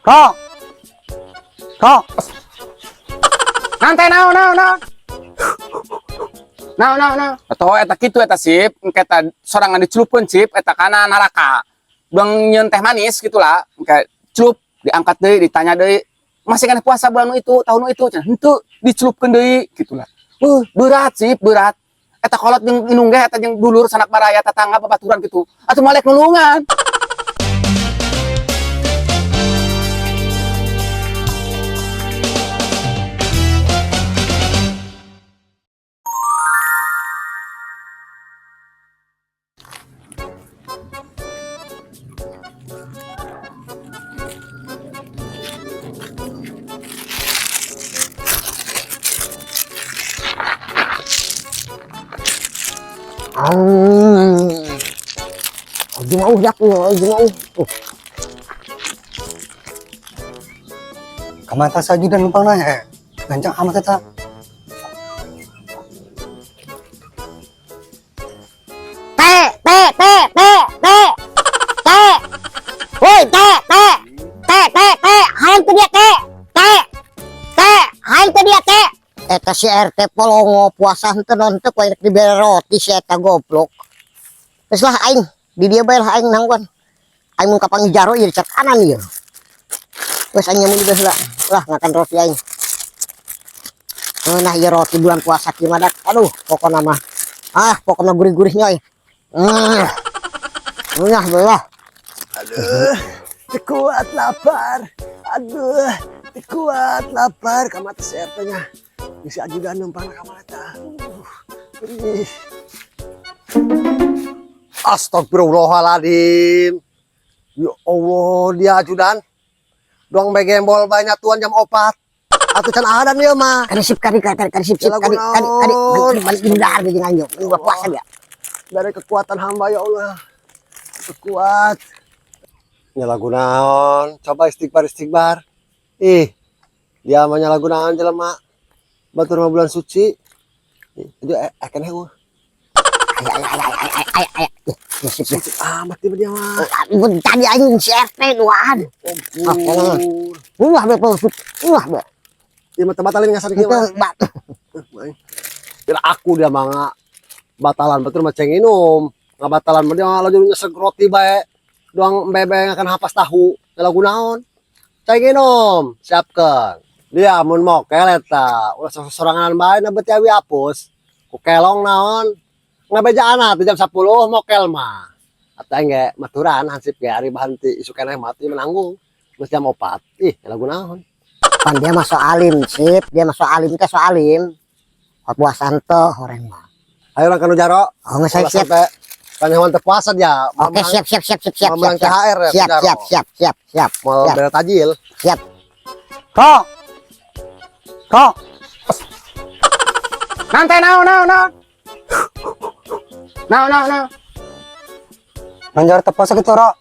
Kok? Kok? Nanti naon. Atau eta kitu eta sip, kita sorangan dicelupkeun sip eta kana naraka. Bang nyeun teh manis gitulah, kayak celup diangkat deui, ditanya deui, masih kan puasa bulan itu, tahun itu, henteu dicelupkeun deui gitulah. Berat sip, berat. Eta kolot jeung inung ge eta jeung dulur sanak baraya tetangga babaturan gitu. Atuh malek nulungan. Jumauh yak jumauh. Kamanta saja dan numpang na gancang amat eta. Woi, hayang teu dia hayang teu dia eta si RT polongo puasa henteu non teu kudu dibere roti si eta goblok. Geus lah aing di dia bae lah aing nangguan. Aing mun kapang jaro ieu cek kanan ieu. Geus aing nyamun geus lah makan roti aing. Nah ieu roti bulan puasa kieu mah aduh pokona mah. Pokona gurih-gurih nyoy. Belah. Aduh, kuat lapar. Aduh, kuat lapar. Kamata sertanya bisa ajudan numpang kamata. Astagfirullahaladzim. Ya Allah, dia ajudan. Doang begembol banyak tuan jam 4. Atuh can adan ieu mah. Karisip kari balik indar ge jeung anjing. Gua puasa dia. Dari kekuatan hamba ya Allah. Kuat. Nyala gunaon, coba istighbar. Dia mah nyala gunaon jelema. Batur mah bulan suci. Itu akan heeh. Ay. Suci amat dia mah. Tadi anjing si RT duaan. Ulah be. Dia mah batalin ngasar kieu mah. Bila aku dia mah batalan batur mah ceng inum. Ngabatalan mah dia laju nyeseg roti bae. Doang bebeng akan hapas tahu. Nyala gunaon. Ceng inum, siapkeun. Dia mun mokel eta, ulah sorangan bae na beuti awi apus. Ku kelong naon? Ngabejaana jam 10 mokel mah. Ata engge maturan hansip ge ari bahanti isu keneh mati menanggung. Geus jam 4. Nyala gunaon? Pan dia masuk alim sip, dia masuk alim teh so alim. Puasan teh horeng mah. Ayo orang kanu jaro. Oh geus siap. Kan hewan teu puasa dia. Oke siap. Menang THR ya. Siap. Mau bere tajil. Siap. Kok? Nanti naon. Manjar teu puasa kitu ro.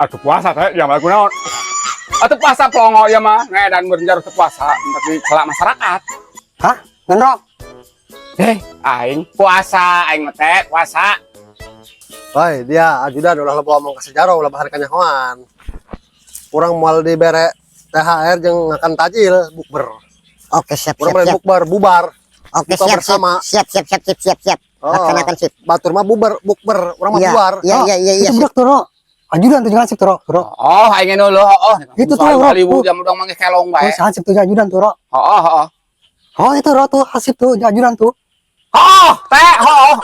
Atuh puasa teh yang lagu naon. Atuh puasa plongo ya mah, ngedan berenjar teu puasa, tapi celak masyarakat. Hah? Ngendro? Aing puasa, aing mah teh puasa. Woi, dia ajudan ulah lebo omong ka sejarah ulah bahar kanyahoan. Urang moal dibere THR jeung ngakan tajil bukber. Oke siap. Urang bere bukber bubar. Oke Buka siap. bersama. Siap. Laksanakan sip. Batur mah bukber, urang mah bubar. Iya. Itu budak tuh, Ro. Ajudan tuh jangan sip tuh, Ro. Oh, aing nu lo, Itu tuh, Ro. Hollywood jam udang manggih kelong bae. Hansip tuh ajudan tuh, Ro. Oh, itu Ro tuh, hasip tuh ajudan tuh.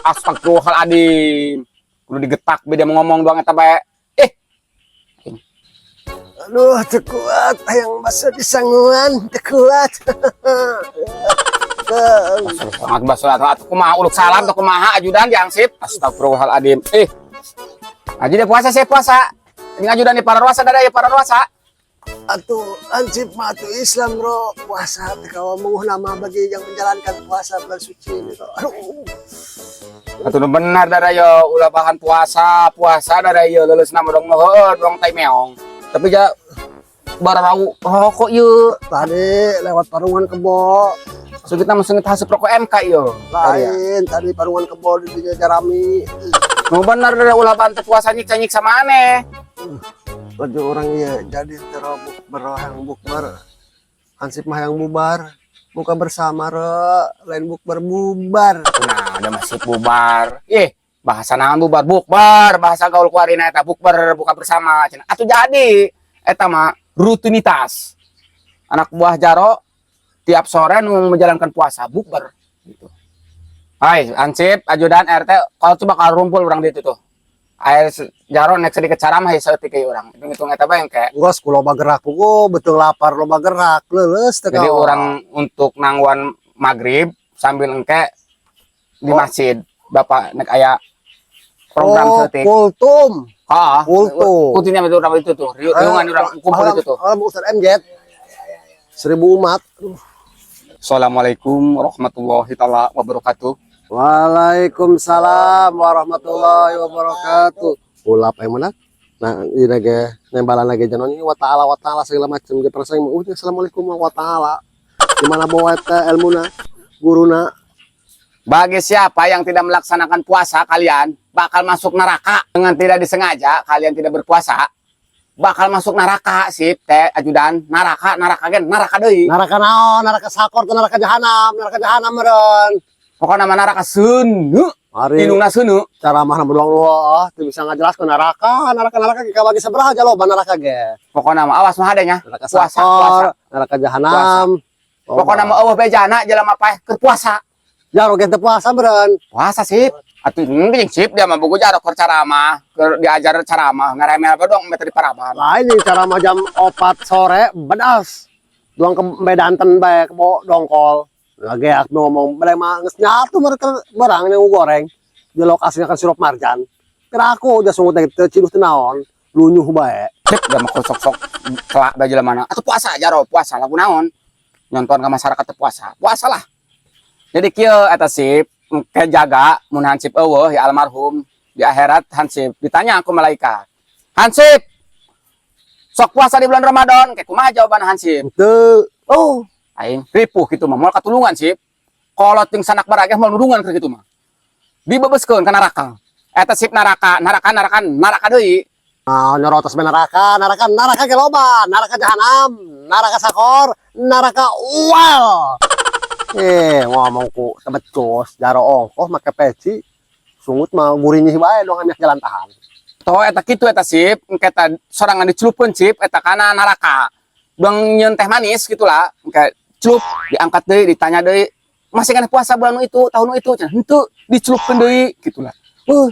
Astagfirullahaladzim. Kudu digetak beda mau ngomong doang eta bae. Aduh, teu kuat, hayang basa disanguan, teu kuat. Sangat basah atuh kumaha uluk salam teu kumaha ajudan diangsip. Astagfirullahaladzim. Aji dia puasa saya puasa. Ini ajudan di para ruasa dada ya para ruasa. Atuh ansip mah atuh Islam Ro, puasa teh kawa menguh nama bagi yang menjalankan puasa bulan suci ini Ro. Atuh nu benar dada yo ulah bahan puasa dada yo leuleusna dong dong tai meong. Tapi ja bararau rokok yeuh. Tadi lewat parungan kebo. So kita mesen haseup rokok MK yo. Lain tadi parungan kebo di Jarami. Nu benar dada ulah bahan puasa nyiksa-nyiksa maneh. laju orang ya jadi terobuk berhang bukber hansip mah yang bubar buka bersama lain bukber bubar. Nah, ada masih bubar. Bahasa naon bubar bukber, bahasa gaul kuarina eta bukber buka bersama cenah. Atuh jadi eta mah rutinitas. Anak buah Jaro tiap sore nu menjalankan puasa bukber gitu. Hai, Ansip, ajudan RT, kalau coba kalau rumpul orang di itu tuh. Air Jaro nek sedikit caramah ya seeutik ke urang. Hitung-hitung eta bae engke. Gos ku loba gerak ku betul lapar loba gerak leuleus teh. Jadi orang untuk nangguan maghrib sambil engke di masjid. Bapak nek aya program seeutik. Kultum. Kultum. Kutinnya itu tuh. Riungan urang kumpul itu tuh. Ustaz MZ. 1000 umat. Assalamualaikum warahmatullahi taala wabarakatuh. Waalaikumsalam warahmatullahi wabarakatuh. Ulap yang mana? Nah, ini lagi nembalan lagi janon ini wa ta'ala segala macam ge perasaan assalamualaikum wa ta'ala. Gimana bawa ilmuna guruna? Bagi siapa yang tidak melaksanakan puasa kalian bakal masuk neraka dengan tidak disengaja kalian tidak berpuasa. Bakal masuk neraka sip teh ajudan neraka gen neraka deui. Neraka naon? Neraka sakor atau neraka jahanam? Neraka jahanam meureun. Pokoknya nama neraka seunu. Hari Indungna seunu. cara mah bedoang wah teu bisa ngajelaskeun neraka ge kabagi sabaraha jaloba neraka ge. Pokoknya mah awas mah adanya. Neraka Puasa, sakor, neraka jahanam. Pokoknya mah eueuh bejana jelema paeh keur puasa. Jaro ge teu puasa meureun. Puasa sip. Atuh mending sip dia mah boga jaro keur caramah, keur diajar caramah, ngaremeh apa dong metode paraban. Lain yang cara mah jam 4 sore bedas. Doang ke bedanten bae ke dongkol. Lagi ak ngomong bade mah geus nyatu mereka barang yang goreng. Di lokasinya kan sirup marjan. Kira aku udah sungguh teh ciduh teu naon, lunyuh bae. Sip dia mah sok-sok kelak da jelema. Atuh puasa jaro, puasa lagu naon? Nyonton ke masyarakat teu puasa. Puasalah. Jadi kieu eta sip kejaga mun Hansip eueuh ya almarhum di akhirat Hansip ditanya aku malaikat. Hansip sok puasa di bulan Ramadan kayak kumaha jawaban Hansip? Teu. Oh, aing ripuh kitu mah moal katulungan sip. Kolot jeung sanak barageh moal nulungan keur kitu mah. Dibebeskeun ka neraka. Eta sip neraka deui. Ah, nyorotos neraka ge loba, neraka jahanam, neraka sakor, neraka uwal. Ngomong ku tebecos, jaro ongkoh make peci. Sungut mah gurinyih bae dong amiak jalan tahan. Toh eta kitu eta sip, engke eta sorangan dicelupkeun sip eta kana neraka. Bang nyeun teh manis gitulah, engke celup diangkat deui, ditanya deui, "Masih kana puasa bulan itu, tahun itu?" Cenah, "Henteu, dicelupkeun deui." Gitulah.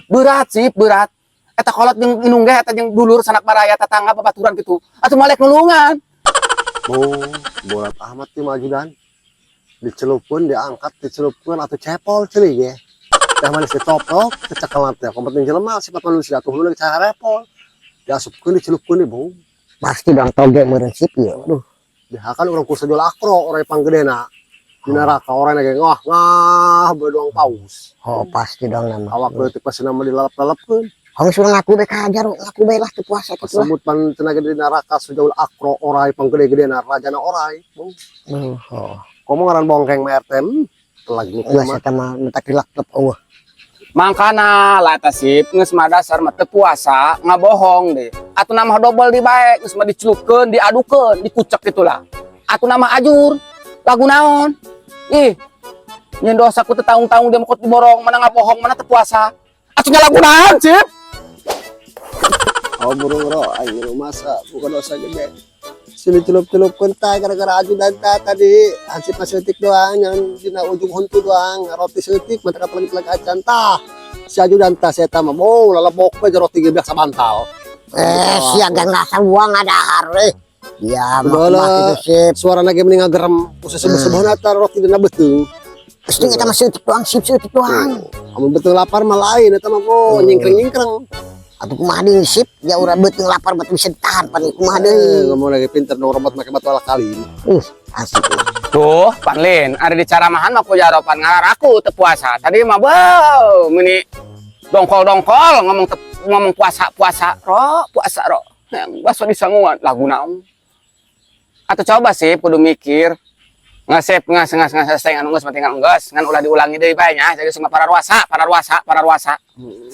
Berat sip, berat. Eta kolot jeung inung ge eta jeung dulur sanak baraya tetangga babaturan gitu. Atuh malek nulungan. Oh, bolat amat ti majudan. Dicelupkeun, diangkat, dicelupkeun atuh cepol ceuli ge. Teh manis dicoplok, kecekelan teh. Kompetensi jelema sifat manusia tuh nu cara repol. Diasupkeun, dicelupkeun bung. Pasti dong toge meureun sip ieu. Aduh. Dihakan urang ku sedul akro, orang panggedena. Di neraka orang lagi ngah bedoang paus. Oh, pasti dong nama. Awak leutik pasti nama dilalap-lalapkeun. Kamu suruh ngaku be ka Jaro, ngaku bae lah teu puasa kitu lah. Sebut pan tenaga di neraka sujaul akro orai panggede-gedena rajana orai. Bung. Oh. Komo ngaran bongkeng mertem. Lagi Geus eta mah minta kilap-kilap eueuh. Mangkana lah eta sip geus mah dasar mah teu puasa, ngabohong deh. Atuh nama dobel di bae, geus mah dicelupkeun, diadukeun, dikucek gitulah. Atuh nama ajur. Lagu naon? Ih. Nyen dosa ku teu tanggung-tanggung dia mah diborong, mana ngabohong, mana teu puasa. Atuh nya lagu naon sip? Oh burung ro, ayo masa bukan dosa gede. Sini celup-celupkeun tah gara-gara ajudan tah tadi hansip seutik doang yang dina ujung huntu doang roti seutik mah teu peleg-peleg acan tah. Si ajudan tah saya tah mah mau lalebok we roti ge biasa bantal. Sia gang rasa buang adahar we. Ya mah Udah kitu sip. suara lagi mending ngagerem khusus sebeuh-sebeuhna tah roti dina beuteung. Pasti kita masih seutik doang, sip seutik doang. Amun betul lapar mah lain eta mah po nyingkreng-nyingkreng. Atuh kumaha deui sip, ya urang beuteung lapar beuteung bisa ditahan pan kumaha deui. Ngomong lagi pinter dong robot make batu ala kali. Asik. Tuh, Panlin, ada di caramahan mah ku jaropan ngalar aku teu puasa. Tadi mah beuh meni dongkol-dongkol ngomong puasa ro. Yang baso disanguan lagu naon. Atuh coba sih kudu mikir. Ngasep ngas anu geus tinggal geus ngan ulah diulangi deui bae nya jadi semua para ruasa.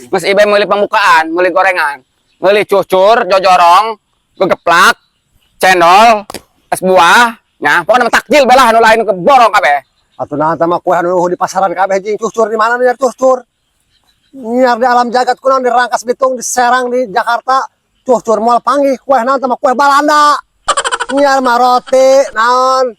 Geus ieu meuli pembukaan, meuli gorengan, meuli cucur, jojorong, geplak, cendol, es buah, nya pokoknya mah takjil belah anu lain ke borong kabeh. Atuh naon teh mah kue anu di pasaran kabeh jeung cucur di mana nih cucur? Nyiar di alam jagat kunaon di Rangkas Bitung, di Serang, di Jakarta, cucur moal panggih kue naon teh mah kue Balanda. Nyiar mah roti naon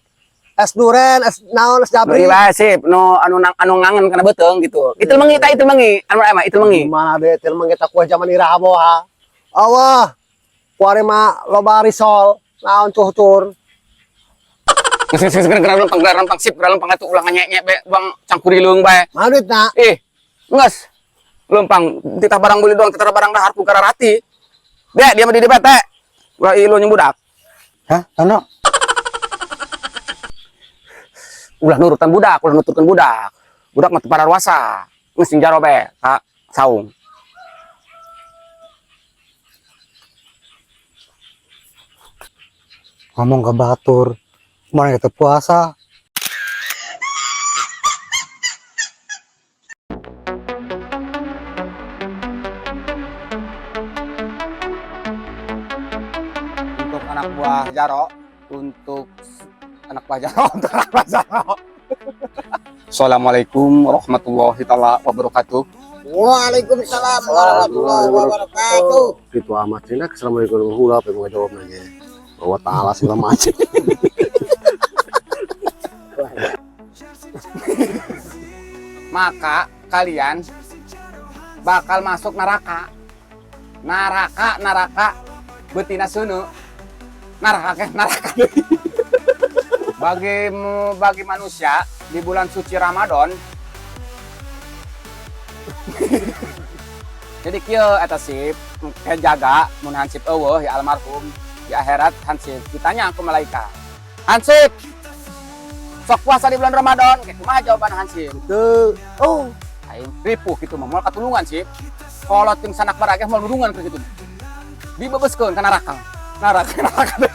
es duren, es naon es jabri. Iya sip, no anu ngangen kana beteung gitu. Itu mengi itu mengi, anu emang itu mengi. Mana deh tel mah kita kue zaman iraha boha. Allah. Kuari mah loba risol, naon cucur. Geus rempang sip, lempang atuh ulang nyek be bang cangkuri leung bae. Mana duitna? Geus. Lempang titah barang beli doang, titah barang dahar ku kararati. Dek, dia mah di depan teh. Ulah ilu jeung budak. Hah, Tono? Ulah nurutan budak, ulah nuturkeun budak. Budak mah teu pararuasa. Geus jeung jaro bae ka saung. Ngomong ke batur, mana kita puasa. Untuk anak buah Jaro, untuk anak buah Jaro, untuk anak buah Jaro. Assalamualaikum warahmatullahi taala wabarakatuh. Waalaikumsalam warahmatullahi wabarakatuh. Gitu amat cina assalamualaikum warahmatullahi wabarakatuh. Mau jawab lagi. Bahwa ta'ala segala macam. Maka kalian bakal masuk neraka. Neraka betina sunu. Neraka bagi manusia di bulan suci Ramadan. Jadi kieu eta sip jaga mun hansip eueuh ya almarhum di akhirat hansip ditanya ku malaikat. Hansip sok puasa di bulan Ramadan, kayak kumaha jawaban hansip? Teu. Oh, Aing ripuh kitu mah moal katulungan sip. Kolot jeung sanak barage moal nurungan ke kitu. Dibebeskeun ka neraka. Neraka.